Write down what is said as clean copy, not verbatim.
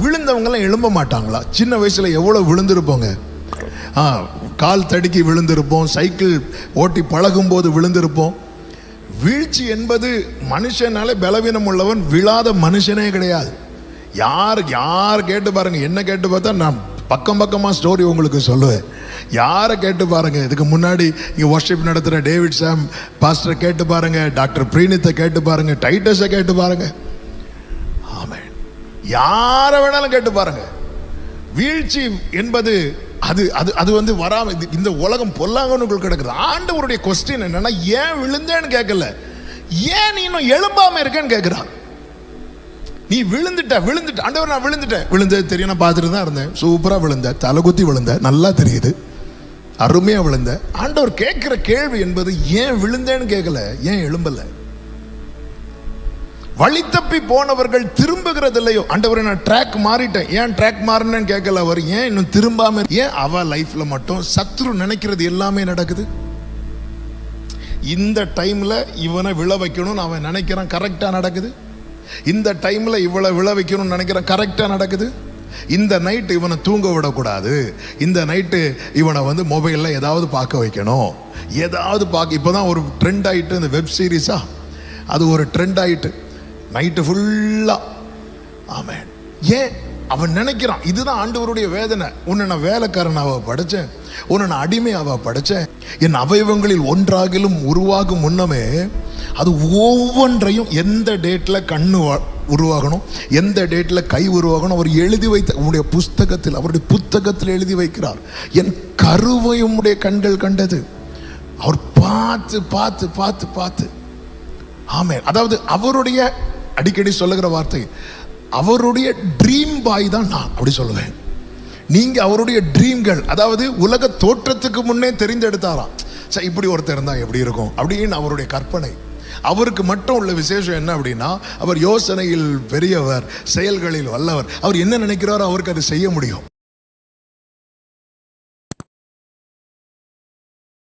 விழுந்தவங்கெல்லாம் எழும்ப மாட்டாங்களா? சின்ன வயசுல எவ்வளவு விழுந்திருப்போங்க. கால் தடுக்கி விழுந்திருப்போம், சைக்கிள் ஓட்டி பழகும் போது விழுந்திருப்போம். வீழ்ச்சி என்பது மனுஷனாலே பலவீனம் உள்ளவன் விழாத மனுஷனே கிடையாது. யார் கேட்டு பாருங்க, என்ன கேட்டு பார்த்தா நான் பக்கமா ஸ்டோரி உங்களுக்கு சொல்லுவேன். யாரை கேட்டு பாருங்க, இதுக்கு முன்னாடி இங்க வர்ஷிப் நடத்துற டேவிட் சாம் பாஸ்டரை கேட்டு பாருங்க, டாக்டர் பிரீனித்தை கேட்டு பாருங்க, டைட்டஸை கேட்டு பாருங்க, ஆமென், யாரை வேணாலும் கேட்டு பாருங்க. வீழ்ச்சி என்பது அது அது அது வந்து வராம இந்த உலகம் பொல்லாங்கன்னு கிடக்குது. ஆண்டவருடைய கொஸ்டின் என்னன்னா, ஏன் விழுந்தேன்னு கேட்கல, ஏன் நீ இன்னும் எழும்பாம இருக்கேன்னு கேட்கிறான். நீ விழுந்துட்ட ஆண்டவர், நான் விழுந்தது தெரியும், நான் பார்த்துட்டு தான் இருந்தேன், சூப்பரா விழுந்த, தலைகுத்தி விழுந்த, நல்லா தெரியுது, அருமையா விழுந்த. ஆண்டவர் கேட்கிற கேள்வி என்பது ஏன் விழுந்தேன்னு கேட்கல, ஏன் எழும்பல. வழி தப்பி போனவர்கள் திரும்புகிறது இல்லையோ, ஆண்டவரை நான் ட்ராக் மாறிட்டேன், ஏன் ட்ராக் மாறினேன்னு கேட்கல அவர், ஏன் இன்னும் திரும்பாம. ஏன் அவ லைஃப்ல மட்டும் சத்ரு நினைக்கிறது எல்லாமே நடக்குது. இந்த டைம்ல இவனை விழ வைக்கணும்னு அவன் நினைக்கிறான், கரெக்டா நடக்குது. இந்த டைம்ல இவளை விழ வைக்கணும்னு நினைக்கிறான், கரெக்டா நடக்குது. இந்த நைட்டு இவனை தூங்க விடக்கூடாது, இந்த நைட்டு இவனை வந்து மொபைல்ல ஏதாவது பார்க்க வைக்கணும், ஏதாவது பார்க்க. இப்போதான் ஒரு ட்ரெண்ட் ஆயிட்டு இந்த வெப் சீரிஸா, அது ஒரு ட்ரெண்ட் ஆயிட்டு நைட்டு ஃபுல்லா. ஆமென். ஏன் அவன் நினைக்கிறான், இதுதான் ஆண்டவருடைய வேதனை. உன்னை நான் வேலைக்காரனாவ படைச்சேன், உன்னை நான் அடிமையாவ படைச்சேன், என் அவயவங்களில் ஒன்றாகிலும் உருவாகும் முன்னமே அது ஒவ்வொன்றையும் எந்த டேட்ல கண்ணு உருவாகணும், எந்த டேட்ல கை உருவாகணும் அவர் எழுதி வைத்த உன்னுடைய புஸ்தகத்தில், அவருடைய புத்தகத்தில் எழுதி வைக்கிறார். என் கருவையும் உடைய கண்கள் கண்டது. அவர் பார்த்து பார்த்து பார்த்து பார்த்து. ஆமென். அதாவது அவருடைய, அடிக்கடி சொல்லுகிற வார்த்தை, அவருடைய ட்ரீம் பாய் தான் நான், அப்படி சொல்லுவேன். நீங்க அவருடைய ட்ரீம்கள், அதாவது உலக தோற்றத்துக்கு முன்னே தெரிந்தெடுத்தாராம். சரி, இப்படி ஒருத்தர் இருந்தா எப்படி இருக்கும் அப்படின்னு அவருடைய கற்பனை. அவருக்கு மட்டும் உள்ள விசேஷம் என்ன அப்படின்னா, அவர் யோசனையில் பெரியவர், செயல்களில் வல்லவர். அவர் என்ன நினைக்கிறாரோ அவருக்கு அதை செய்ய முடியும்.